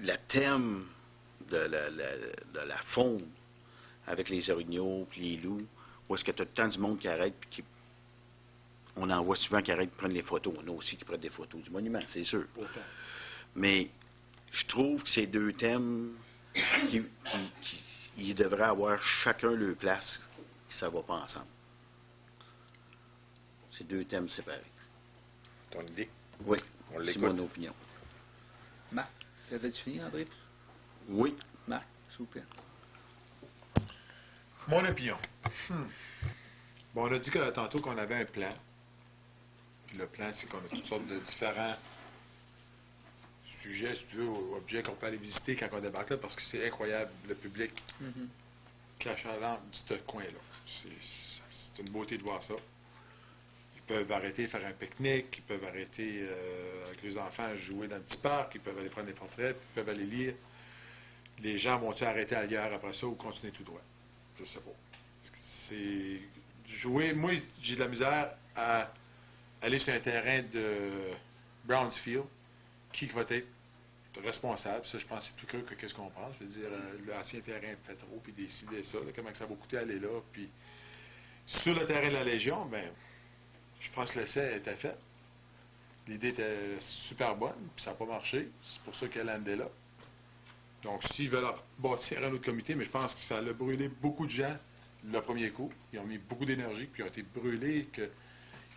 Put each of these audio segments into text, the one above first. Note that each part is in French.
le thème de la faune avec les orignaux puis les loups, où est-ce que tu as tant du monde qui arrête puis on en voit souvent qui arrêtent de prendre les photos. On a aussi qui prennent des photos du monument, c'est sûr. Autant. Mais je trouve que ces deux thèmes, ils devraient avoir chacun leur place, ça ne va pas ensemble. C'est deux thèmes séparés. Ton idée? Oui, On c'est l'écoute. mon opinion. Marc, t'avais-tu fini, André? Oui. Marc, s'il vous plaît. Mon opinion. Bon, on a dit tantôt qu'on avait un plan. Puis le plan, c'est qu'on a toutes sortes de différents sujets, si tu veux, ou objets qu'on peut aller visiter quand on débarque là, parce que c'est incroyable, le public qui achalandre de ce coin-là. C'est une beauté de voir ça. Ils peuvent arrêter faire un pique-nique, ils peuvent arrêter avec les enfants jouer dans le petit parc, ils peuvent aller prendre des portraits, ils peuvent aller lire. Les gens vont-ils arrêter ailleurs après ça ou continuer tout droit? Je sais pas. C'est jouer. Moi, j'ai de la misère à aller sur un terrain de Brownsfield. Qui va être responsable? Ça, je pense que c'est plus creux que qu'est-ce qu'on pense. Je veux dire, l'ancien terrain de Petro, puis décider ça, là, comment ça va coûter aller là. Puis sur le terrain de la Légion, ben, je pense que l'essai était fait. L'idée était super bonne, puis ça n'a pas marché. C'est pour ça qu'elle est là. Donc, s'ils veulent bâtir un autre comité, mais je pense que ça a brûlé beaucoup de gens le premier coup. Ils ont mis beaucoup d'énergie, puis ils ont été brûlés, qu'ils ne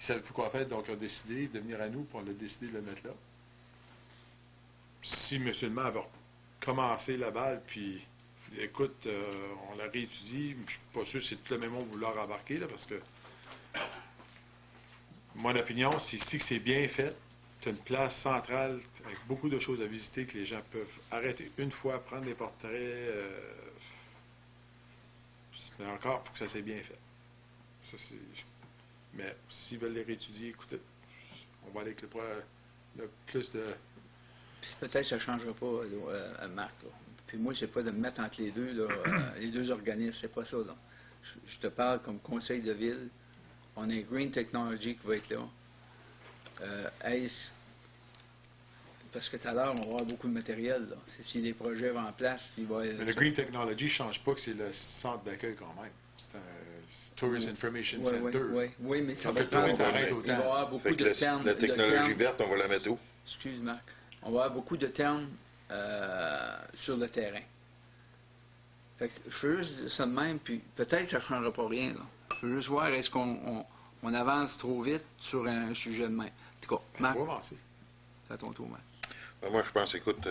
savaient plus quoi faire, donc ils ont décidé de venir à nous, puis on a décidé de le mettre là. Si M. le maire va commencer la balle, puis dit, écoute, on la réétudie, je ne suis pas sûr que c'est tout le même monde vouloir embarquer, là, parce que mon opinion, c'est ici que c'est bien fait. C'est une place centrale avec beaucoup de choses à visiter que les gens peuvent arrêter une fois, prendre des portraits. Mais encore, pour que ça soit bien fait. Ça, mais s'ils veulent les réétudier, écoutez, on va aller avec le plus de... Puis peut-être que ça ne changera pas, Marc. Là. Puis moi, c'est pas de me mettre entre les deux, là, les deux organismes, c'est pas ça. Là. Je te parle comme conseil de ville. On a Green Technology qui va être là. Est-ce... Parce que tout à l'heure, on va avoir beaucoup de matériel. Là. Si les projets vont en place, il va... Mais le Green Technology ne change pas que c'est le centre d'accueil quand même. C'est un Tourist Information Center. Oui, mais ça donc va le tourisme prendre... arrête Il va y autant. avoir beaucoup de termes... La technologie verte, on va la mettre où? Excuse, Marc. On va avoir beaucoup de termes sur le terrain. Fait que je veux juste dire ça de même, puis peut-être que ça ne changera pas rien. Là. Je veux juste voir, est-ce qu'on avance trop vite sur un sujet de même. En tout cas, Marc, On va avancer. c'est à ton tour, Marc. Moi, je pense, écoute,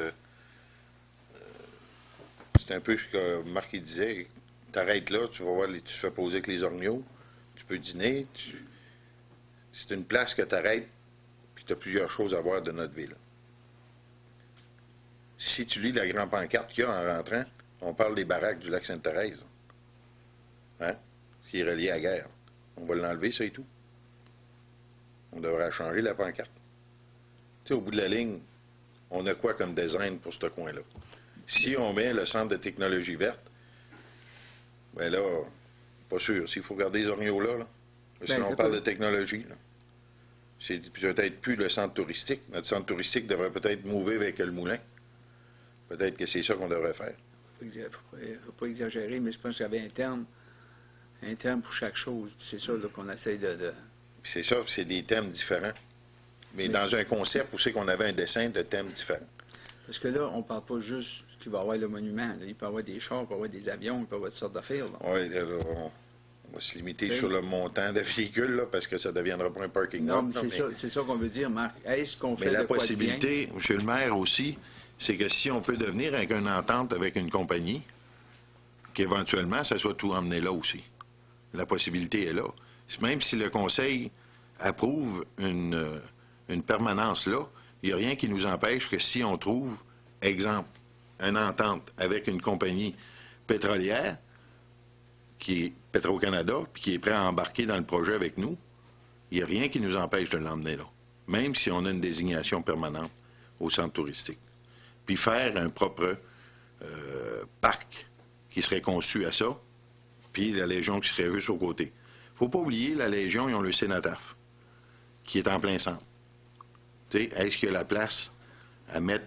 c'est un peu ce que Marc il disait. T'arrêtes là, tu vas voir, tu te fais poser avec les orgnaux, tu peux dîner. C'est une place que t'arrêtes, puis tu as plusieurs choses à voir de notre ville. Si tu lis la grande pancarte qu'il y a en rentrant, on parle des baraques du lac Sainte-Thérèse. Hein? Qui est relié à la guerre. On va l'enlever, ça et tout. On devrait changer la pancarte. Tu sais, au bout de la ligne, on a quoi comme design pour ce coin-là? Si on met le centre de technologie verte, ben là, pas sûr. S'il faut garder les orgnaux là. Parce que on parle de technologie, là. C'est peut-être plus le centre touristique. Notre centre touristique devrait peut-être mouver avec le moulin. Peut-être que c'est ça qu'on devrait faire. Il ne faut pas exagérer, mais je pense qu'il y avait un terme pour chaque chose. C'est ça là, qu'on essaie de... C'est ça, c'est des thèmes différents. Mais dans un concept où c'est qu'on avait un dessin de thèmes différents. Parce que là, on ne parle pas juste qu'il va y avoir le monument. Là. Il peut y avoir des chars, il peut y avoir des avions, il peut y avoir toutes sortes d'affaires. Oui, on va se limiter sur le montant de véhicules, là, parce que ça ne deviendra pas un parking lot. Non, mais c'est ça qu'on veut dire, Marc. Est-ce qu'on fait mais la de quoi de possibilité, bien? M. le maire aussi, c'est que si on peut devenir avec une entente avec une compagnie, qu'éventuellement, ça soit tout emmené là aussi. La possibilité est là. Même si le conseil approuve une permanence là, il n'y a rien qui nous empêche que si on trouve, exemple, une entente avec une compagnie pétrolière, qui est Petro-Canada, puis qui est prêt à embarquer dans le projet avec nous, il n'y a rien qui nous empêche de l'emmener là, même si on a une désignation permanente au centre touristique. Puis faire un propre parc qui serait conçu à ça, puis la Légion qui serait juste aux côtés. Il ne faut pas oublier, la Légion, ils ont le Cénotaphe, qui est en plein centre. Est-ce qu'il y a la place à mettre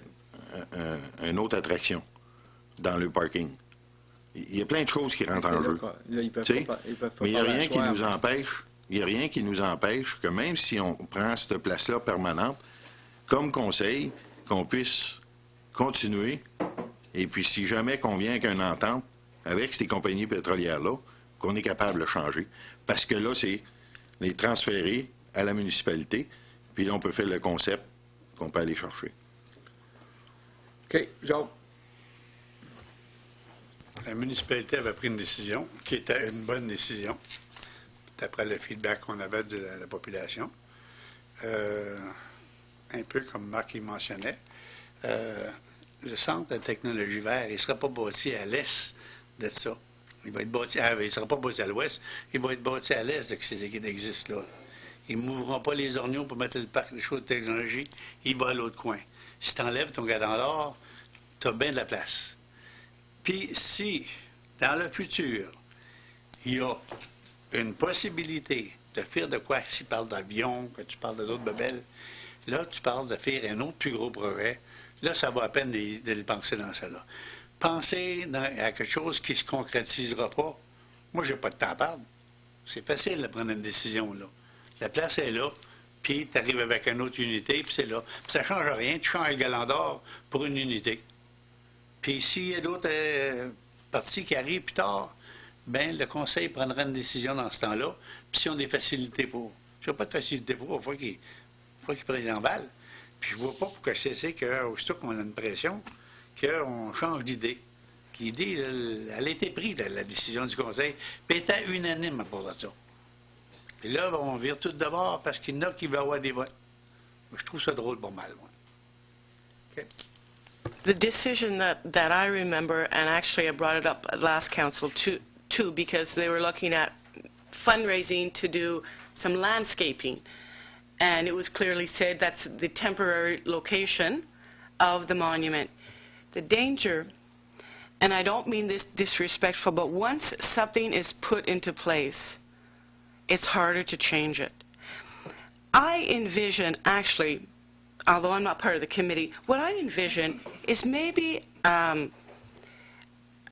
une autre attraction dans le parking. Il y a plein de choses qui rentrent en jeu. Là, ils peuvent Tu sais, pas mais il n'y a rien qui nous soir. empêche. Il n'y a rien qui nous empêche que même si on prend cette place-là permanente, comme conseil, qu'on puisse continuer. Et puis, si jamais qu'on vient avec une entente avec ces compagnies pétrolières-là, qu'on est capable de changer. Parce que là, c'est les transférer à la municipalité. Puis là, on peut faire le concept qu'on peut aller chercher. OK, Jacques. La municipalité avait pris une décision qui était une bonne décision, d'après le feedback qu'on avait de la population. Un peu comme Marc il mentionnait, le centre de technologie verte, il ne sera pas bâti à l'est de ça. Il va être bâti il ne sera pas bâti à l'ouest, il va être bâti à l'est de ces qui existent là. Ils ne mourront pas les orgnaux pour mettre le parc des choses de technologie, il va à l'autre coin. Si tu enlèves ton gars dans l'or, tu as bien de la place. Puis si, dans le futur, il y a une possibilité de faire de quoi, si tu parles d'avion, que tu parles d'autres bebelles, là, tu parles de faire un autre plus gros projet, là, ça vaut à peine de le penser dans ça là. Penser à quelque chose qui ne se concrétisera pas, moi, j'ai pas de temps à perdre. C'est facile de prendre une décision, là. La place est là, puis tu arrives avec une autre unité, puis c'est là. Puis ça ne change rien, tu changes le galant d'or pour une unité. Puis s'il y a d'autres parties qui arrivent plus tard, bien, le conseil prendra une décision dans ce temps-là, puis s'ils ont des facilités pour. Si ils n'ont pas de facilité pour, il faut qu'ils prennent l'emballe. Puis je ne vois pas pourquoi c'est qu'aussitôt qu'on a une pression, qu'on change d'idée. L'idée, elle a été prise, la décision du conseil, puis elle était unanime à propos de ça. Et là, on vire tout d'abord parce qu'il y en a qui veulent avoir des votes. Je trouve ça drôle pour mal, moi. OK. The decision that I remember, and actually I brought it up at last council too, because they were looking at fundraising to do some landscaping. And it was clearly said that's the temporary location of the monument. The danger, and I don't mean this disrespectful, but once something is put into place, it's harder to change it. I envision, actually, although I'm not part of the committee, what I envision is maybe an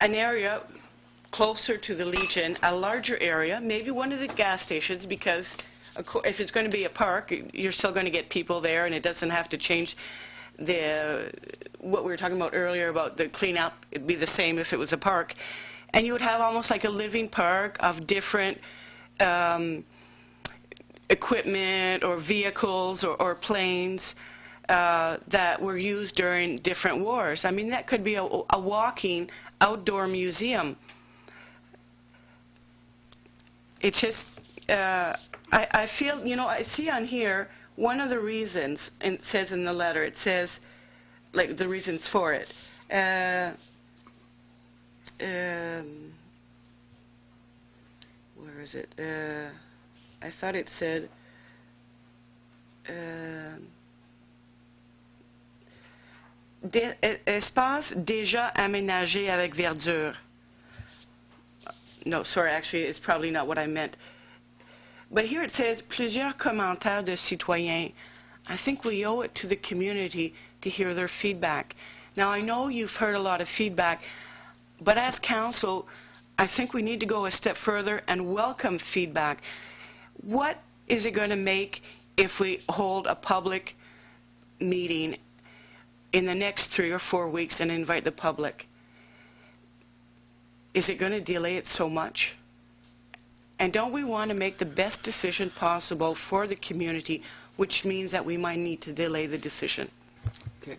area closer to the Legion, a larger area, maybe one of the gas stations, because if it's going to be a park, you're still going to get people there, and it doesn't have to change what we were talking about earlier about the cleanup. It'd be the same if it was a park. And you would have almost like a living park of different equipment or vehicles or planes that were used during different wars. I mean, that could be a walking outdoor museum. It's just, I feel, you know, I see on here one of the reasons, and it says in the letter, it says, like, the reasons for it. Where is it? I thought it said, espace déjà aménagé avec verdure. No, sorry, actually, it's probably not what I meant. But here it says, plusieurs commentaires de citoyens. I think we owe it to the community to hear their feedback. Now, I know you've heard a lot of feedback, but as council, I think we need to go a step further and welcome feedback. What is it going to make if we hold a public meeting in the next 3 or 4 weeks and invite the public? Is it going to delay it so much? And don't we want to make the best decision possible for the community, which means that we might need to delay the decision? Okay.